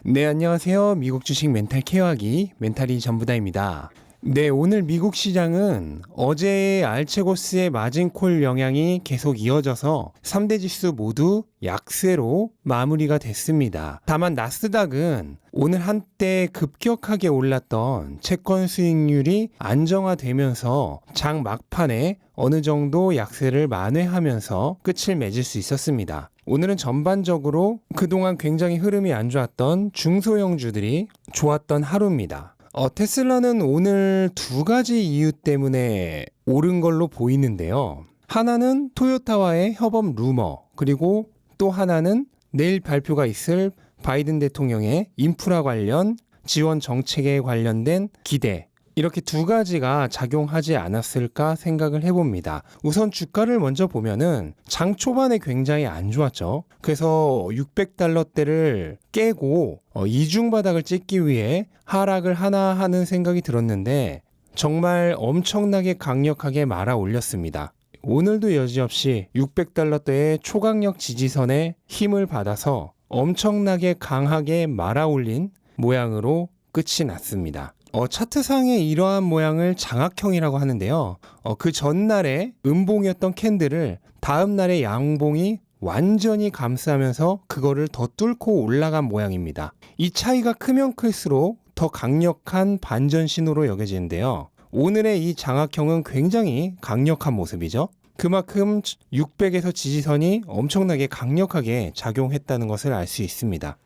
네, 안녕하세요. 미국 주식 멘탈 케어하기 멘탈이 전부다입니다. 네, 오늘 미국 시장은 어제의 알체고스의 마진콜 영향이 계속 이어져서 3대 지수 모두 약세로 마무리가 됐습니다. 다만 나스닥은 오늘 한때 급격하게 올랐던 채권 수익률이 안정화되면서 장 막판에 어느 정도 약세를 만회하면서 끝을 맺을 수 있었습니다. 오늘은 전반적으로 그동안 굉장히 흐름이 안 좋았던 중소형주들이 좋았던 하루입니다. 테슬라는 오늘 두 가지 이유 때문에 오른 걸로 보이는데요. 하나는 토요타와의 협업 루머, 그리고 또 하나는 내일 발표가 있을 바이든 대통령의 인프라 관련 지원 정책에 관련된 기대, 이렇게 두 가지가 작용하지 않았을까 생각을 해봅니다. 우선 주가를 먼저 보면은 장 초반에 굉장히 안 좋았죠. 그래서 600달러대를 깨고 이중 바닥을 찍기 위해 하락을 하나 하는 생각이 들었는데 정말 엄청나게 강력하게 말아 올렸습니다. 오늘도 여지없이 600달러대의 초강력 지지선에 힘을 받아서 엄청나게 강하게 말아 올린 모양으로 끝이 났습니다. 차트상의 이러한 모양을 장악형이라고 하는데요. 그 전날에 음봉이었던 캔들을 다음 날의 양봉이 완전히 감싸면서 그거를 더 뚫고 올라간 모양입니다. 이 차이가 크면 클수록 더 강력한 반전 신호로 여겨지는데요. 오늘의 이 장악형은 굉장히 강력한 모습이죠. 그만큼 600에서 지지선이 엄청나게 강력하게 작용했다는 것을 알 수 있습니다.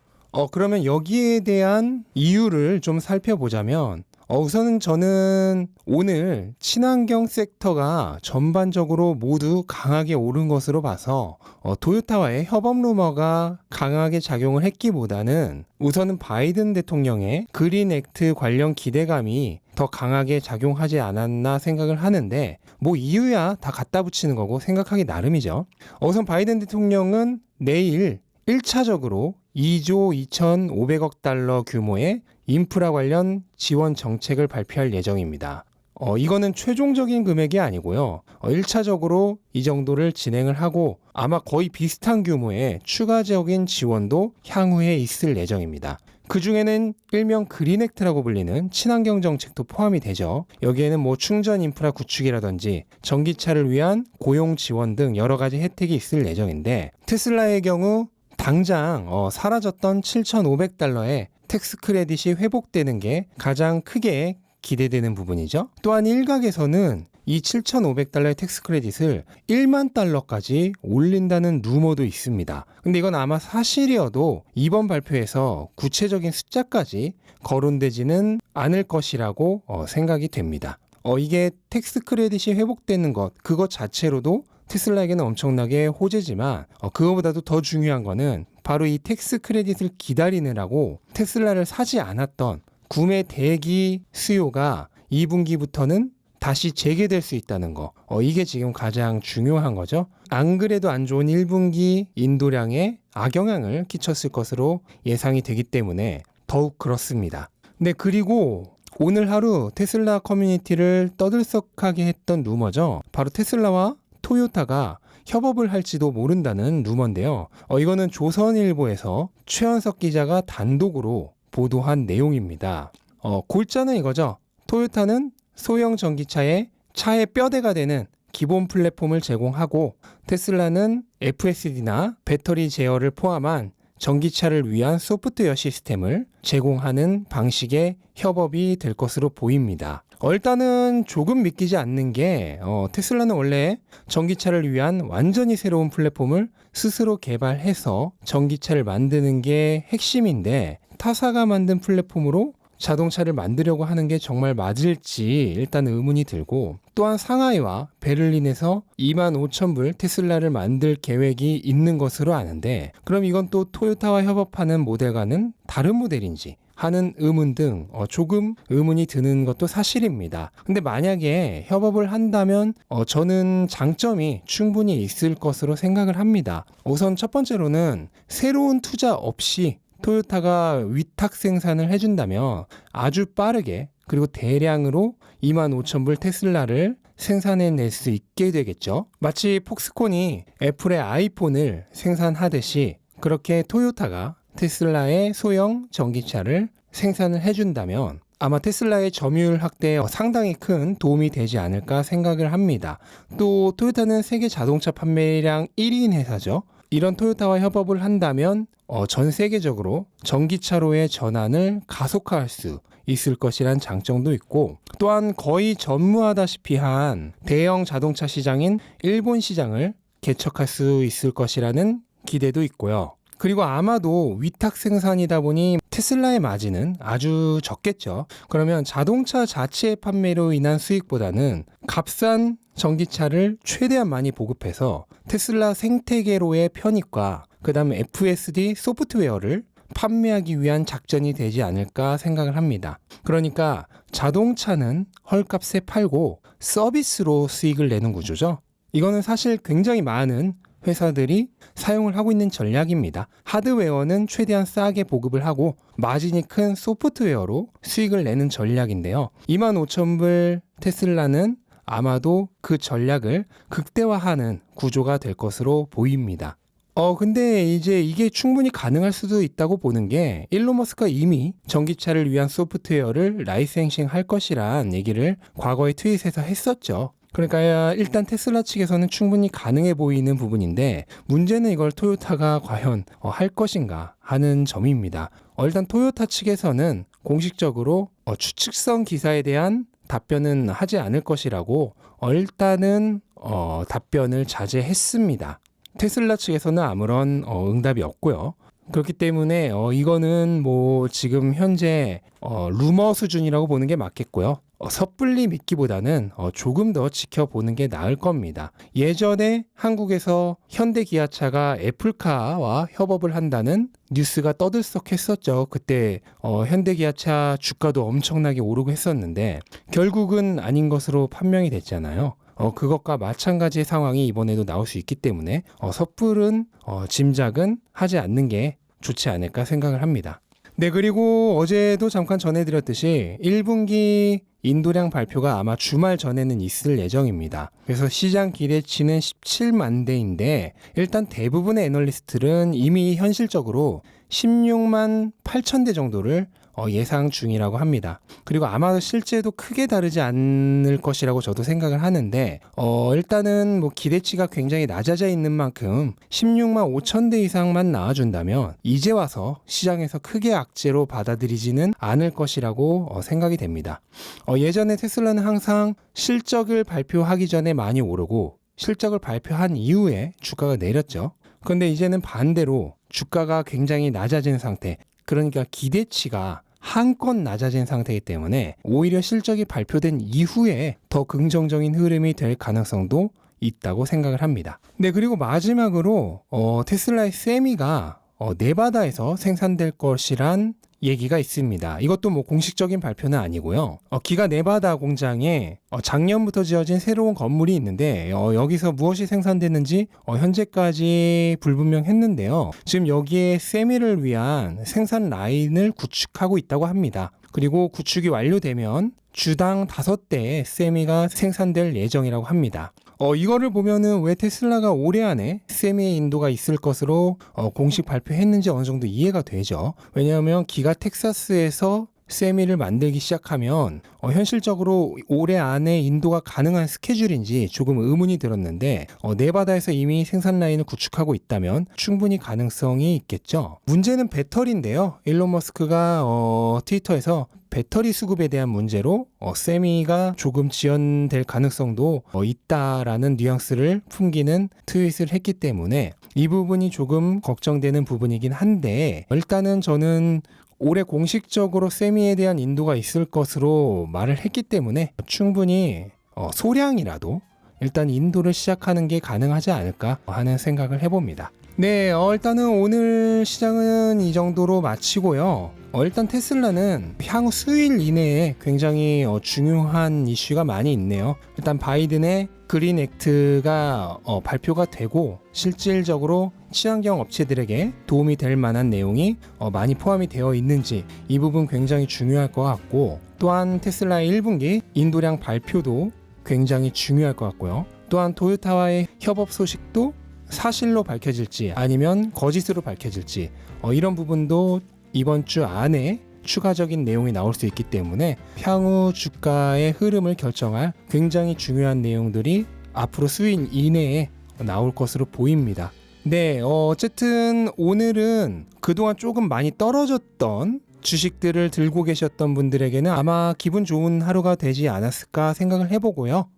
그러면 여기에 대한 이유를 좀 살펴보자면 우선은 저는 오늘 친환경 섹터가 전반적으로 모두 강하게 오른 것으로 봐서 토요타와의 협업 루머가 강하게 작용을 했기보다는 우선은 바이든 대통령의 그린 액트 관련 기대감이 더 강하게 작용하지 않았나 생각을 하는데 뭐 이유야 다 갖다 붙이는 거고 생각하기 나름이죠. 우선 바이든 대통령은 내일 1차적으로 2조 2,500억 달러 규모의 인프라 관련 지원 정책을 발표할 예정입니다. 이거는 최종적인 금액이 아니고요. 1차적으로 이 정도를 진행을 하고 아마 거의 비슷한 규모의 추가적인 지원도 향후에 있을 예정입니다. 그 중에는 일명 그린액트라고 불리는 친환경 정책도 포함이 되죠. 여기에는 뭐 충전 인프라 구축이라든지 전기차를 위한 고용 지원 등 여러 가지 혜택이 있을 예정인데 테슬라의 경우 당장 사라졌던 7,500달러의 텍스 크레딧이 회복되는 게 가장 크게 기대되는 부분이죠. 또한 일각에서는 이 7,500달러의 텍스 크레딧을 1만 달러까지 올린다는 루머도 있습니다. 근데 이건 아마 사실이어도 이번 발표에서 구체적인 숫자까지 거론되지는 않을 것이라고 생각이 됩니다. 이게 텍스 크레딧이 회복되는 것, 그것 자체로도 테슬라에게는 엄청나게 호재지만 그거보다도 더 중요한 거는 바로 이 텍스 크레딧을 기다리느라고 테슬라를 사지 않았던 구매 대기 수요가 2분기부터는 다시 재개될 수 있다는 거. 이게 지금 가장 중요한 거죠. 안 그래도 안 좋은 1분기 인도량에 악영향을 끼쳤을 것으로 예상이 되기 때문에 더욱 그렇습니다. 네, 그리고 오늘 하루 테슬라 커뮤니티를 떠들썩하게 했던 루머죠. 바로 테슬라와 토요타가 협업을 할지도 모른다는 루머인데요. 이거는 조선일보에서 최현석 기자가 단독으로 보도한 내용입니다. 골자는 이거죠. 토요타는 소형 전기차의 차의 뼈대가 되는 기본 플랫폼을 제공하고 테슬라는 FSD나 배터리 제어를 포함한 전기차를 위한 소프트웨어 시스템을 제공하는 방식의 협업이 될 것으로 보입니다. 일단은 조금 믿기지 않는 게 테슬라는 원래 전기차를 위한 완전히 새로운 플랫폼을 스스로 개발해서 전기차를 만드는 게 핵심인데 타사가 만든 플랫폼으로 자동차를 만들려고 하는 게 정말 맞을지 일단 의문이 들고, 또한 상하이와 베를린에서 25,000불 테슬라를 만들 계획이 있는 것으로 아는데 그럼 이건 또 토요타와 협업하는 모델과는 다른 모델인지 하는 의문 등 조금 의문이 드는 것도 사실입니다. 근데 만약에 협업을 한다면 저는 장점이 충분히 있을 것으로 생각을 합니다. 우선 첫 번째로는 새로운 투자 없이 토요타가 위탁 생산을 해준다면 아주 빠르게 그리고 대량으로 25,000불 테슬라를 생산해낼 수 있게 되겠죠. 마치 폭스콘이 애플의 아이폰을 생산하듯이 그렇게 토요타가 테슬라의 소형 전기차를 생산을 해준다면 아마 테슬라의 점유율 확대에 상당히 큰 도움이 되지 않을까 생각을 합니다. 또 토요타는 세계 자동차 판매량 1위인 회사죠. 이런 토요타와 협업을 한다면 전 세계적으로 전기차로의 전환을 가속화할 수 있을 것이란 장점도 있고, 또한 거의 전무하다시피 한 대형 자동차 시장인 일본 시장을 개척할 수 있을 것이라는 기대도 있고요. 그리고 아마도 위탁 생산이다 보니 테슬라의 마진은 아주 적겠죠. 그러면 자동차 자체의 판매로 인한 수익보다는 값싼 전기차를 최대한 많이 보급해서 테슬라 생태계로의 편입과 그 다음에 FSD 소프트웨어를 판매하기 위한 작전이 되지 않을까 생각을 합니다. 그러니까 자동차는 헐값에 팔고 서비스로 수익을 내는 구조죠. 이거는 사실 굉장히 많은 회사들이 사용을 하고 있는 전략입니다. 하드웨어는 최대한 싸게 보급을 하고 마진이 큰 소프트웨어로 수익을 내는 전략인데요. 25,000불 테슬라는 아마도 그 전략을 극대화하는 구조가 될 것으로 보입니다. 근데 이제 이게 충분히 가능할 수도 있다고 보는 게, 일론 머스크가 이미 전기차를 위한 소프트웨어를 라이센싱 할 것이란 얘기를 과거에 트윗에서 했었죠. 그러니까 일단 테슬라 측에서는 충분히 가능해 보이는 부분인데, 문제는 이걸 토요타가 과연 할 것인가 하는 점입니다. 일단 토요타 측에서는 공식적으로 추측성 기사에 대한 답변은 하지 않을 것이라고 일단은 답변을 자제했습니다. 테슬라 측에서는 아무런 응답이 없고요. 그렇기 때문에 이거는 뭐 지금 현재 루머 수준이라고 보는 게 맞겠고요. 섣불리 믿기보다는 조금 더 지켜보는 게 나을 겁니다. 예전에 한국에서 현대기아차가 애플카와 협업을 한다는 뉴스가 떠들썩했었죠. 그때 현대기아차 주가도 엄청나게 오르고 했었는데 결국은 아닌 것으로 판명이 됐잖아요. 그것과 마찬가지의 상황이 이번에도 나올 수 있기 때문에 섣부른 짐작은 하지 않는 게 좋지 않을까 생각을 합니다. 네, 그리고 어제도 잠깐 전해드렸듯이 1분기 인도량 발표가 아마 주말 전에는 있을 예정입니다. 그래서 시장 기대치는 17만 대인데 일단 대부분의 애널리스트들은 이미 현실적으로 16만 8천 대 정도를 예상 중이라고 합니다. 그리고 아마 실제도 크게 다르지 않을 것이라고 저도 생각을 하는데 일단은 뭐 기대치가 굉장히 낮아져 있는 만큼 16만 5천 대 이상만 나와준다면 이제 와서 시장에서 크게 악재로 받아들이지는 않을 것이라고 생각이 됩니다. 예전에 테슬라는 항상 실적을 발표하기 전에 많이 오르고 실적을 발표한 이후에 주가가 내렸죠. 그런데 이제는 반대로 주가가 굉장히 낮아진 상태, 그러니까 기대치가 한껏 낮아진 상태이기 때문에 오히려 실적이 발표된 이후에 더 긍정적인 흐름이 될 가능성도 있다고 생각을 합니다. 네, 그리고 마지막으로 테슬라의 세미가 네바다에서 생산될 것이란 얘기가 있습니다. 이것도 뭐 공식적인 발표는 아니고요. 기가 네바다 공장에 작년부터 지어진 새로운 건물이 있는데 여기서 무엇이 생산됐는지 현재까지 불분명했는데요. 지금 여기에 세미를 위한 생산 라인을 구축하고 있다고 합니다. 그리고 구축이 완료되면 주당 5대의 세미가 생산될 예정이라고 합니다. 이거를 보면은 왜 테슬라가 올해 안에 세미의 인도가 있을 것으로 공식 발표했는지 어느 정도 이해가 되죠. 왜냐하면 기가 텍사스에서 세미를 만들기 시작하면 현실적으로 올해 안에 인도가 가능한 스케줄인지 조금 의문이 들었는데 네바다에서 이미 생산 라인을 구축하고 있다면 충분히 가능성이 있겠죠. 문제는 배터리인데요. 일론 머스크가 트위터에서 배터리 수급에 대한 문제로 세미가 조금 지연될 가능성도 있다라는 뉘앙스를 풍기는 트윗을 했기 때문에 이 부분이 조금 걱정되는 부분이긴 한데, 일단은 저는 올해 공식적으로 세미에 대한 인도가 있을 것으로 말을 했기 때문에 충분히 소량이라도 일단 인도를 시작하는 게 가능하지 않을까 하는 생각을 해봅니다. 네, 일단은 오늘 시장은 이 정도로 마치고요. 일단 테슬라는 향후 수일 이내에 굉장히 중요한 이슈가 많이 있네요. 일단 바이든의 그린 액트가 발표가 되고 실질적으로 친환경 업체들에게 도움이 될 만한 내용이 많이 포함이 되어 있는지 이 부분 굉장히 중요할 것 같고, 또한 테슬라의 1분기 인도량 발표도 굉장히 중요할 것 같고요. 또한 토요타와의 협업 소식도 사실로 밝혀질지 아니면 거짓으로 밝혀질지 이런 부분도 이번 주 안에 추가적인 내용이 나올 수 있기 때문에 향후 주가의 흐름을 결정할 굉장히 중요한 내용들이 앞으로 수일 이내에 나올 것으로 보입니다. 네, 어쨌든 오늘은 그동안 조금 많이 떨어졌던 주식들을 들고 계셨던 분들에게는 아마 기분 좋은 하루가 되지 않았을까 생각을 해보고요.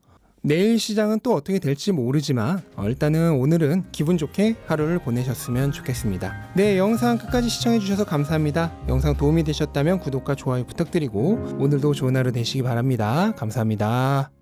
내일 시장은 또 어떻게 될지 모르지만 일단은 오늘은 기분 좋게 하루를 보내셨으면 좋겠습니다. 네, 영상 끝까지 시청해주셔서 감사합니다. 영상 도움이 되셨다면 구독과 좋아요 부탁드리고 오늘도 좋은 하루 되시기 바랍니다. 감사합니다.